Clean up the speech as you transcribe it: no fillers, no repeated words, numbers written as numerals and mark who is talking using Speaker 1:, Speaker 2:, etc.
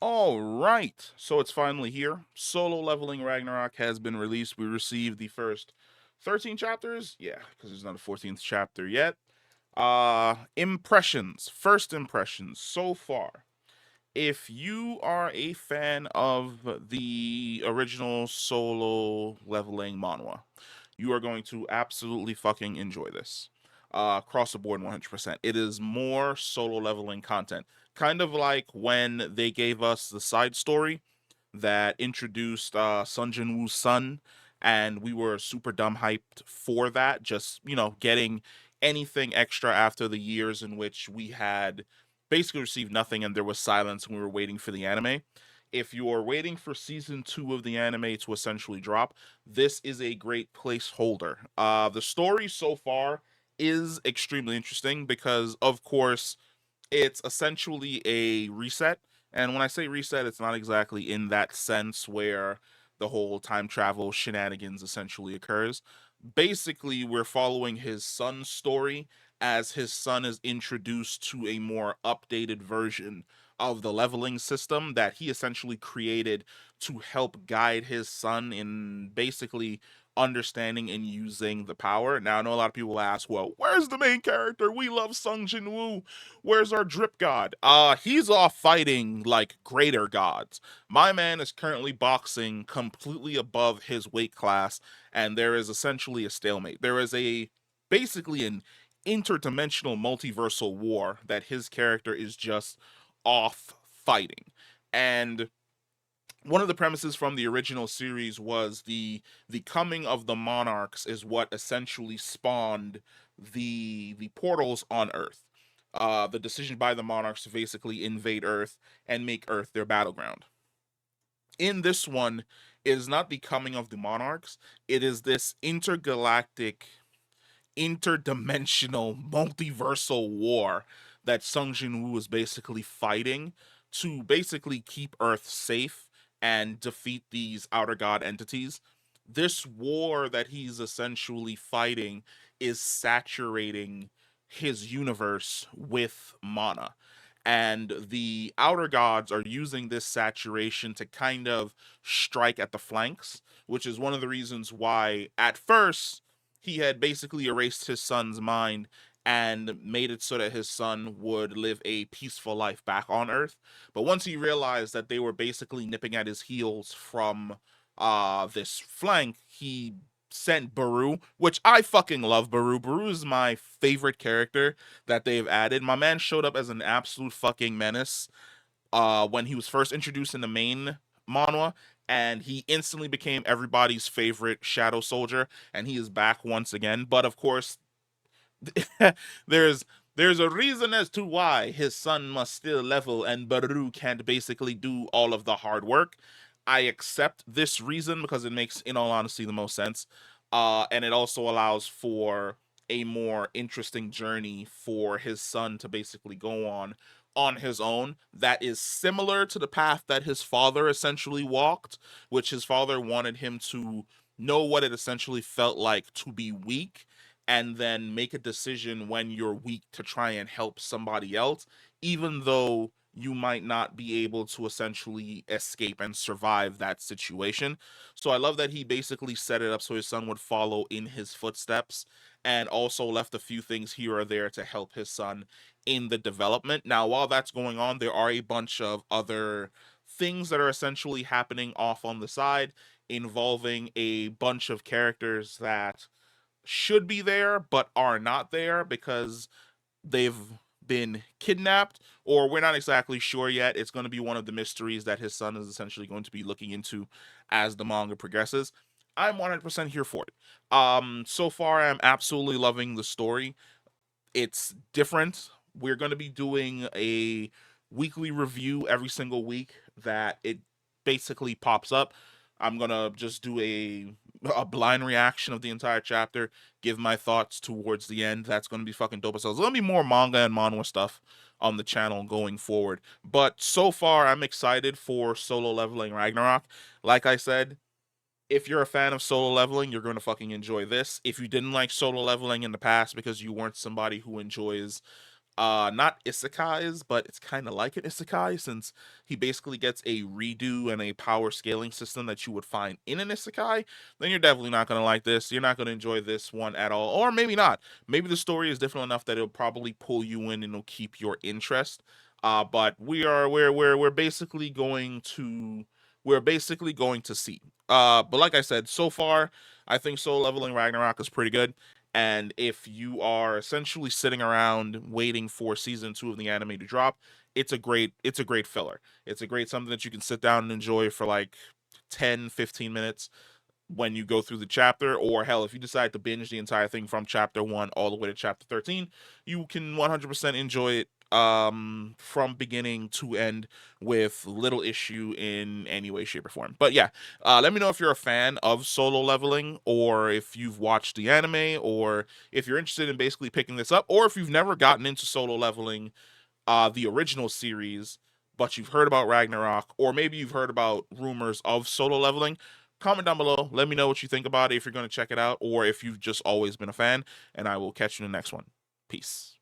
Speaker 1: All right, so it's finally here. Solo Leveling Ragnarok has been released. We received the first 13 chapters. Yeah, because there's not a 14th chapter yet. Impressions. First impressions so far. If you are a fan of the original Solo Leveling manhwa, you are going to absolutely fucking enjoy this. Across the board, 100%. It is more solo leveling content. Kind of like when they gave us the side story that introduced Sun Jin-woo's son, and we were super dumb hyped for that. Just, getting anything extra after the years in which we had basically received nothing and there was silence and we were waiting for the anime. If you're waiting for season 2 of the anime to essentially drop, this is a great placeholder. The story so far is extremely interesting because, of course, it's essentially a reset. And when I say reset, it's not exactly in that sense where the whole time travel shenanigans essentially occurs. Basically, we're following his son's story as his son is introduced to a more updated version of the leveling system that he essentially created to help guide his son in basically understanding and using the power. Now, I know a lot of people ask, well, where's the main character? We love Sung Jin Woo. Where's our drip god? He's off fighting like greater gods. My man is currently boxing completely above his weight class, and there is essentially a stalemate. There is a basically an interdimensional multiversal war that his character is just off fighting. And one of the premises from the original series was the coming of the monarchs is what essentially spawned the portals on Earth. The decision by the monarchs to basically invade Earth and make Earth their battleground. In this one, it is not the coming of the monarchs; it is this intergalactic, interdimensional, multiversal war that Sung Jin Woo is basically fighting to basically keep Earth safe and defeat these outer god entities. This war that he's essentially fighting is saturating his universe with mana. And the outer gods are using this saturation to kind of strike at the flanks, which is one of the reasons why, at first, he had basically erased his son's mind and made it so that his son would live a peaceful life back on Earth. But once he realized that they were basically nipping at his heels from this flank, he sent Baru, which I fucking love Baru. Baru is my favorite character that they've added. My man showed up as an absolute fucking menace when he was first introduced in the main manhwa, and he instantly became everybody's favorite shadow soldier, and he is back once again. But of course, there's there's a reason as to why his son must still level and Baru can't basically do all of the hard work. I accept this reason because it makes, in all honesty, the most sense. And it also allows for a more interesting journey for his son to basically go on his own that is similar to the path that his father essentially walked, which his father wanted him to know what it essentially felt like to be weak and then make a decision when you're weak to try and help somebody else, even though you might not be able to essentially escape and survive that situation. So I love that he basically set it up so his son would follow in his footsteps and also left a few things here or there to help his son in the development. Now, while that's going on, there are a bunch of other things that are essentially happening off on the side involving a bunch of characters that should be there but are not there because they've been kidnapped, or we're not exactly sure yet. It's going to be one of the mysteries that his son is essentially going to be looking into as the manga progresses. I'm 100% here for it. So far I'm absolutely loving the story. It's different. We're going to be doing a weekly review every single week that it basically pops up. I'm going to just do a blind reaction of the entire chapter, give my thoughts towards the end. That's going to be fucking dope as hell. There's going to be more manga and manhwa stuff on the channel going forward. But so far, I'm excited for Solo Leveling Ragnarok. Like I said, if you're a fan of solo leveling, you're going to fucking enjoy this. If you didn't like solo leveling in the past because you weren't somebody who enjoys not isekais, but it's kind of like an isekai since he basically gets a redo and a power scaling system that you would find in an isekai. Then you're definitely not going to like this. You're not going to enjoy this one at all, or maybe not. Maybe the story is different enough that it'll probably pull you in and it'll keep your interest. But we're basically going to see. But like I said, so far I think Soul Leveling Ragnarok is pretty good. And if you are essentially sitting around waiting for season 2 of the anime to drop, it's a great filler. It's a great something that you can sit down and enjoy for like 10, 15 minutes when you go through the chapter, or hell, if you decide to binge the entire thing from chapter 1 all the way to chapter 13, you can 100% enjoy it from beginning to end with little issue in any way, shape, or form. But yeah, let me know if you're a fan of solo leveling, or if you've watched the anime, or if you're interested in basically picking this up, or if you've never gotten into solo leveling, the original series, but you've heard about Ragnarok, or maybe you've heard about rumors of solo leveling. Comment down below. Let me know what you think about it, if you're going to check it out, or if you've just always been a fan, and I will catch you in the next one. Peace.